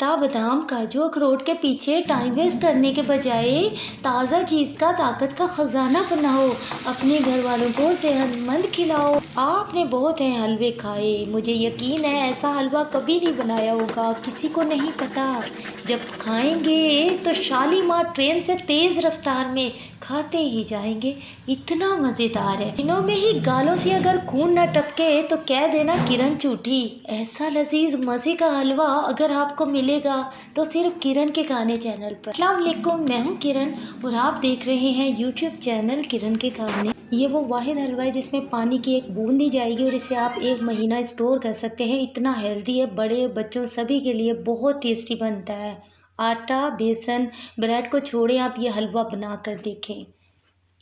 पिस्ता, बादाम, काजू, अखरोट के पीछे टाइम वेस्ट करने के बजाय ताज़ा चीज़ का ताकत का ख़जाना बनाओ। अपने घर वालों को सेहतमंद खिलाओ। आपने बहुत हैं हलवे खाए, मुझे यकीन है ऐसा हलवा कभी नहीं बनाया होगा, किसी को नहीं पता। जब खाएंगे तो शालीमार ट्रेन से तेज़ रफ्तार में खाते ही जाएंगे, इतना मज़ेदार है। दिनों में ही गालों से अगर खून न टपके तो कह देना किरण झूठी। ऐसा लजीज मज़े का हलवा अगर आपको मिलेगा तो सिर्फ किरण के खाने चैनल पर। अस्सलाम वालेकुम, मैं हूँ किरण और आप देख रहे हैं यूट्यूब चैनल किरण के खाने। ये वो वाहिद हलवा है जिसमें पानी की एक बूंद दी जाएगी और इसे आप 1 महीना स्टोर कर सकते हैं। इतना हेल्दी है, बड़े बच्चों सभी के लिए बहुत टेस्टी बनता है। आटा, बेसन, ब्रेड को छोड़े आप ये हलवा बना कर देखें।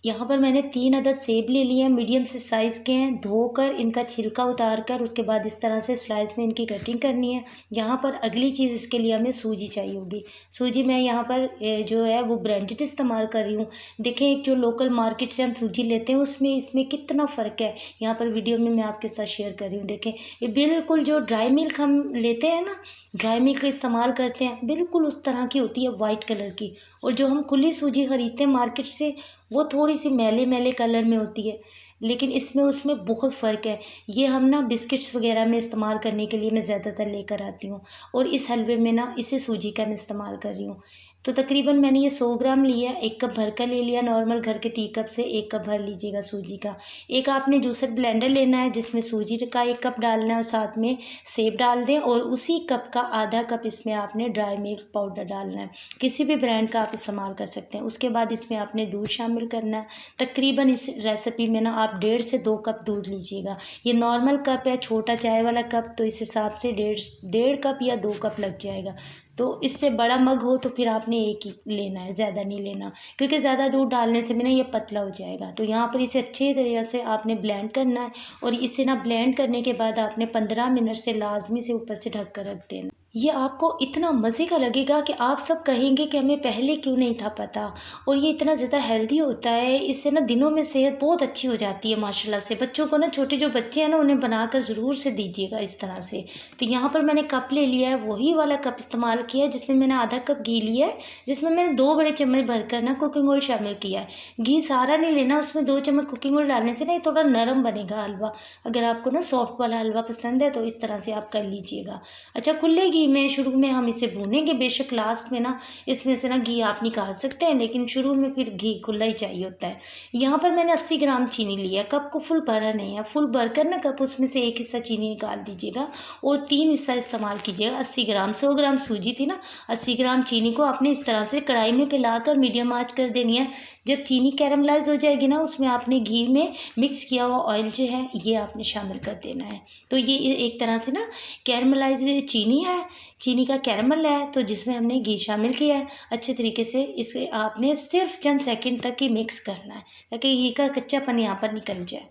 यहाँ पर मैंने 3 अदद सेब ले लिए हैं, मीडियम से साइज़ के हैं। धोकर इनका छिलका उतार कर उसके बाद इस तरह से स्लाइस में इनकी कटिंग करनी है। यहाँ पर अगली चीज़ इसके लिए हमें सूजी चाहिए होगी। सूजी मैं यहाँ पर जो है वो ब्रांडेड इस्तेमाल कर रही हूँ। देखें, एक जो लोकल मार्केट से हम सूजी लेते हैं उसमें इसमें कितना फ़र्क है, यहाँ पर वीडियो में मैं आपके साथ शेयर कर रही हूँ। देखें, ये बिल्कुल जो ड्राई मिल्क हम लेते हैं ना, ड्राई मिल्क इस्तेमाल करते हैं, बिल्कुल उस तरह की होती है, वाइट कलर की। और जो हम खुली सूजी ख़रीदते हैं मार्केट से वो थोड़ी सी मैले मैले कलर में होती है, लेकिन इसमें उसमें बहुत फ़र्क है। ये हम ना बिस्किट्स वगैरह में इस्तेमाल करने के लिए मैं ज़्यादातर लेकर आती हूँ और इस हलवे में ना इसे सूजी का मैं इस्तेमाल कर रही हूँ। तो तकरीबन मैंने ये 100 ग्राम लिया, 1 कप भर कर ले लिया। नॉर्मल घर के टी कप से 1 कप भर लीजिएगा सूजी का। एक आपने जूसर ब्लेंडर लेना है जिसमें सूजी का 1 कप डालना है और साथ में सेब डाल दें और उसी कप का आधा कप इसमें आपने ड्राई मिल्क पाउडर डालना है। किसी भी ब्रांड का आप इस्तेमाल कर सकते हैं। उसके बाद इसमें आपने दूध शामिल करना है। तकरीबन इस रेसिपी में ना आप 1.5 से 2 कप दूध लीजिएगा। ये नॉर्मल कप है, छोटा चाय वाला कप, तो इस हिसाब से 1.5 कप या 2 कप लग जाएगा। तो इससे बड़ा मग हो तो फिर आपने एक ही लेना है, ज़्यादा नहीं लेना, क्योंकि ज़्यादा दूध डालने से भी ना ये पतला हो जाएगा। तो यहाँ पर इसे अच्छी तरीके से आपने ब्लेंड करना है और इसे ना ब्लेंड करने के बाद आपने 15 मिनट से लाजमी से ऊपर से ढक कर रख देना। ये आपको इतना मज़े का लगेगा कि आप सब कहेंगे कि हमें पहले क्यों नहीं था पता। और ये इतना ज़्यादा हेल्दी होता है, इससे ना दिनों में सेहत बहुत अच्छी हो जाती है माशाल्लाह से। बच्चों को ना, छोटे जो बच्चे हैं ना, उन्हें बनाकर ज़रूर से दीजिएगा इस तरह से। तो यहाँ पर मैंने कप ले लिया है, वही वाला कप इस्तेमाल किया है जिसमें मैंने आधा कप घी लिया है, जिसमें मैंने 2 बड़े चम्मच भरकर ना कुकिंग ऑयल शामिल किया है। घी सारा नहीं लेना, उसमें 2 चम्मच कुकिंग ऑयल डालने से ना ये थोड़ा नरम बनेगा हलवा। अगर आपको ना सॉफ्ट वाला हलवा पसंद है तो इस तरह से आप कर लीजिएगा। अच्छा, खुले घी में शुरू में हम इसे भूनेंगे, बेशक लास्ट में ना इसमें से ना घी आप निकाल सकते हैं, लेकिन शुरू में फिर घी खुला ही चाहिए होता है। यहाँ पर मैंने 80 ग्राम चीनी लिया है, कप को फुल भरा नहीं है। फुल भर कर ना कप उसमें से 1 हिस्सा चीनी निकाल दीजिएगा और 3 हिस्सा इस्तेमाल कीजिएगा। 80 ग्राम, 100 ग्राम सूजी थी ना, 80 ग्राम चीनी को आपने इस तरह से कढ़ाई में फैलाकर मीडियम आंच कर देनी है। जब चीनी कैरमलाइज हो जाएगी ना, उसमें आपने घी में मिक्स किया हुआ ऑयल जो है ये आपने शामिल कर देना है। तो ये एक तरह से ना कैरमलाइज चीनी है, चीनी का कैरमल है, तो जिसमें हमने घी शामिल किया है। अच्छे तरीके से इसे आपने सिर्फ चंद सेकंड तक ही मिक्स करना है ताकि घी का कच्चापन यहाँ पर निकल जाए।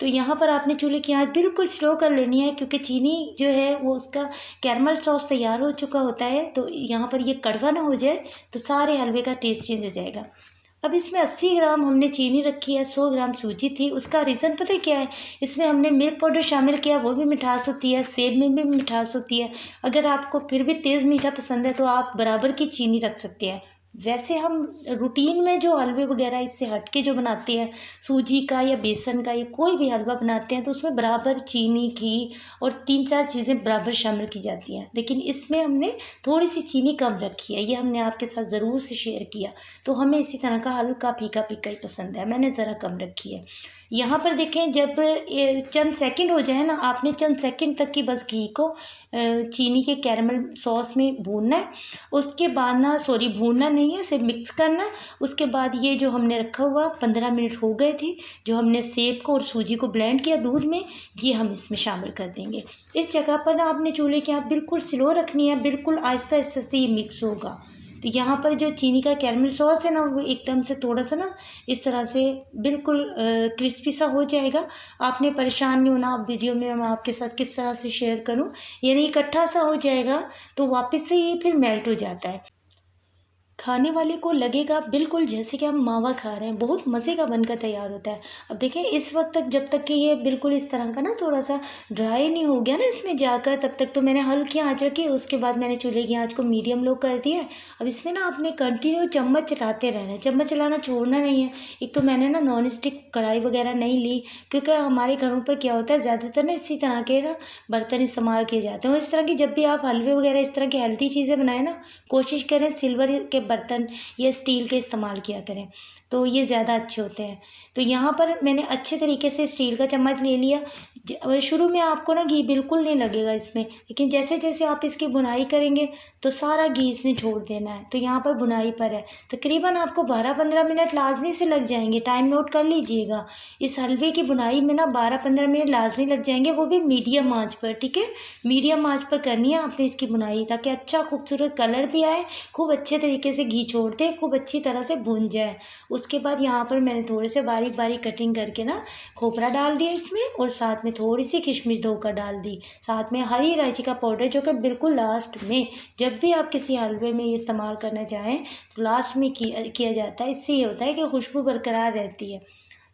तो यहाँ पर आपने चूल्हे की आंच बिल्कुल स्लो कर लेनी है, क्योंकि चीनी जो है वो उसका कैरमल सॉस तैयार हो चुका होता है। तो यहाँ पर ये कड़वा ना हो जाए तो सारे हलवे का टेस्ट चेंज हो जाएगा। अब इसमें 80 ग्राम हमने चीनी रखी है, 100 ग्राम सूजी थी। उसका रीज़न पता है क्या है? इसमें हमने मिल्क पाउडर शामिल किया, वो भी मिठास होती है, सेब में भी मिठास होती है। अगर आपको फिर भी तेज़ मीठा पसंद है तो आप बराबर की चीनी रख सकते हैं। वैसे हम रूटीन में जो हलवे वगैरह इससे हट के जो बनाते हैं, सूजी का या बेसन का या कोई भी हलवा बनाते हैं, तो उसमें बराबर चीनी, घी और 3-4 चीज़ें बराबर शामिल की जाती हैं। लेकिन इसमें हमने थोड़ी सी चीनी कम रखी है, ये हमने आपके साथ ज़रूर से शेयर किया। तो हमें इसी तरह का हल्का फीका फीका ही पसंद है, मैंने ज़रा कम रखी है। यहाँ पर देखें, जब चंद सेकंड हो जाए ना, आपने चंद सेकंड तक की बस घी को चीनी के कैरमल सॉस में भूनना है। उसके बाद ना, सॉरी, भूनना नहीं है, सिर्फ मिक्स करना है। उसके बाद ये जो हमने रखा हुआ 15 मिनट हो गए थे, जो हमने सेब को और सूजी को ब्लेंड किया दूध में, ये हम इसमें शामिल कर देंगे। इस जगह पर ना आपने चूल्हे की आंच बिल्कुल स्लो रखनी है, बिल्कुल आहिस्ता आहिस्ता से ये मिक्स होगा। तो यहाँ पर जो चीनी का कैरमल सॉस है ना, वो एकदम से थोड़ा सा ना इस तरह से बिल्कुल क्रिस्पी सा हो जाएगा। आपने परेशान नहीं होना। आप वीडियो में मैं आपके साथ किस तरह से शेयर करूँ, यानी इकट्ठा सा हो जाएगा तो वापस से ये फिर मेल्ट हो जाता है। खाने वाले को लगेगा बिल्कुल जैसे कि हम मावा खा रहे हैं, बहुत मज़े का बनकर तैयार होता है। अब देखिए इस वक़्त तक जब तक कि ये बिल्कुल इस तरह का ना थोड़ा-सा ड्राई नहीं हो गया ना इसमें जाकर, तब तक तो मैंने हल्की आँच रखी, उसके बाद मैंने चूल्हे की आँच को मीडियम लो कर दिया है। अब इसमें ना आपने कंटिन्यू चम्मच चलाते रहना है, चम्मच चलाना छोड़ना नहीं है। एक तो मैंने ना नॉन स्टिक कढ़ाई वग़ैरह नहीं ली, क्योंकि हमारे घरों पर क्या होता है ज़्यादातर ना इसी तरह के ना बर्तन इस्तेमाल किए जाते हैं। और इस तरह की जब भी आप हलवे वग़ैरह इस तरह की हेल्दी चीज़ें बनाएँ ना, कोशिश करें सिल्वर के बर्तन या स्टील के इस्तेमाल किया करें, तो ये ज़्यादा अच्छे होते हैं। तो यहाँ पर मैंने अच्छे तरीके से स्टील का चम्मच ले लिया। शुरू में आपको ना घी बिल्कुल नहीं लगेगा इसमें, लेकिन जैसे-जैसे आप इसकी बुनाई करेंगे तो सारा घी इसने छोड़ देना है। तो यहाँ पर बुनाई पर है, तकरीबन आपको 12-15 मिनट लाज़मी से लग जाएँगे, टाइम नोट कर लीजिएगा। इस हलवे की बुनाई में ना 12-15 मिनट लाज़मी लग जाएँगे, वो भी मीडियम आँच पर, ठीक है? मीडियम आँच पर करनी है आपने इसकी बुनाई, ताकि अच्छा खूबसूरत कलर भी आए, खूब अच्छे तरीके से घी छोड़ दे, खूब अच्छी तरह से भुन जाए। उसके बाद यहाँ पर मैंने थोड़े से बारीक-बारीक कटिंग करके ना खोपरा डाल दिया इसमें, और साथ में थोड़ी-सी किशमिश धोकर डाल दी। साथ में हरी इलायची का पाउडर, जो कि बिल्कुल लास्ट में, जब भी आप किसी हलवे में ये इस्तेमाल करना चाहें, तो लास्ट में किया जाता है। इससे ये होता है कि खुशबू बरकरार रहती है।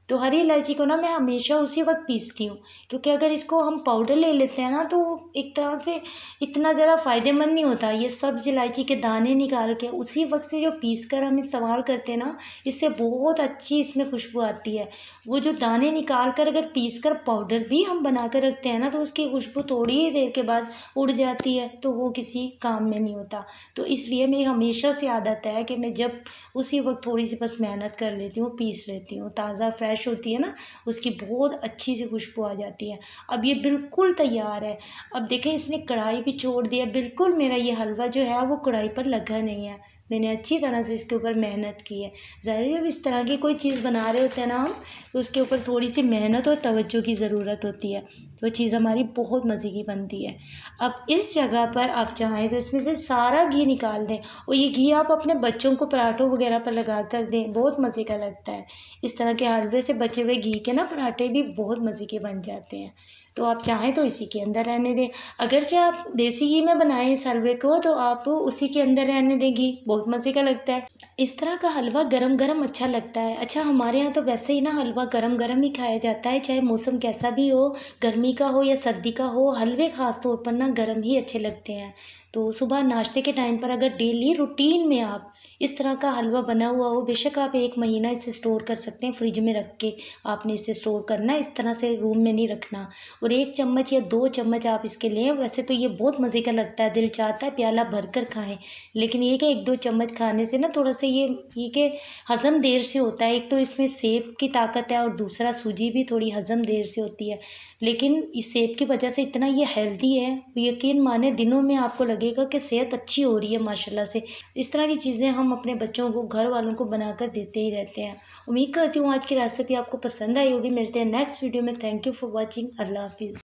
तो हरी इलायची को ना मैं हमेशा उसी वक़्त पीसती हूँ, क्योंकि अगर इसको हम पाउडर ले लेते हैं ना, तो एक तरह से इतना ज़्यादा फ़ायदेमंद नहीं होता। ये सब्ज़ इलायची के दाने निकाल के उसी वक़्त से जो पीस कर हम इस्तेमाल करते हैं ना, इससे बहुत अच्छी इसमें खुशबू आती है। वो जो दाने निकाल कर अगर पीस कर पाउडर भी हम बना कर रखते हैं ना, तो उसकी खुशबू थोड़ी ही देर के बाद उड़ जाती है, तो वो किसी काम में नहीं होता। तो इसलिए मेरी हमेशा से आदत है कि मैं जब उसी वक़्त थोड़ी-सी बस मेहनत कर लेती हूँ, पीस लेती हूँ। ताज़ा फ्रेश होती है ना, उसकी बहुत अच्छी सी खुशबू आ जाती है। अब ये बिल्कुल तैयार है। अब देखें इसने कढ़ाई भी छोड़ दिया, बिल्कुल मेरा ये हलवा जो है वो कढ़ाई पर लगा नहीं है। मैंने अच्छी तरह से इसके ऊपर मेहनत की है। ज़ाहिर है जब इस तरह की कोई चीज़ बना रहे होते हैं ना हम, तो उसके ऊपर थोड़ी-सी मेहनत और तवज्जो की ज़रूरत होती है। वो चीज़ हमारी बहुत मज़े की बनती है। अब इस जगह पर आप चाहें तो इसमें से सारा घी निकाल दें, और ये घी आप अपने बच्चों को पराठों वगैरह पर लगा कर दें, बहुत मज़े का लगता है। इस तरह के हलवे से बचे हुए घी के ना पराठे भी बहुत मज़े के बन जाते हैं। तो आप चाहें तो इसी के अंदर रहने दें। अगरचे आप देसी घी में बनाएँ इस हलवे को, तो आप उसी के अंदर रहने दें घी, बहुत मज़े का लगता है। इस तरह का हलवा गरम-गरम अच्छा लगता है। अच्छा, हमारे यहाँ तो वैसे ही ना हलवा गरम-गरम ही खाया जाता है, चाहे मौसम कैसा भी हो, गर्मी का हो या सर्दी का हो, हलवे ख़ास तौर पर ना गरम ही अच्छे लगते हैं। तो सुबह नाश्ते के टाइम पर अगर डेली रूटीन में आप इस तरह का हलवा बना हुआ हो, बेशक आप 1 महीना इसे स्टोर कर सकते हैं फ्रिज में रख के। आपने इसे स्टोर करना है, इस तरह से रूम में नहीं रखना। और 1 चम्मच या 2 चम्मच आप इसके लें। वैसे तो ये बहुत मज़े का लगता है, दिल चाहता है प्याला भर कर खाएँ। लेकिन ये कि 1-2 चम्मच खाने से ना थोड़ा-सा ये कि हज़म देर से होता है। एक तो इसमें सेब की ताकत है, और दूसरा सूजी भी थोड़ी हज़म देर से होती है। लेकिन इस सेब की वजह से इतना ये हेल्दी है, यकीन माने दिनों में आपको लगेगा कि सेहत अच्छी हो रही है माशाल्लाह से। इस तरह की चीज़ें हम अपने बच्चों को, घर वालों को बनाकर देते ही रहते हैं। उम्मीद करती हूँ आज की रेसिपी आपको पसंद आई होगी। मिलते हैं नेक्स्ट वीडियो में। Thank you for watching. अल्लाह हाफ़िज़।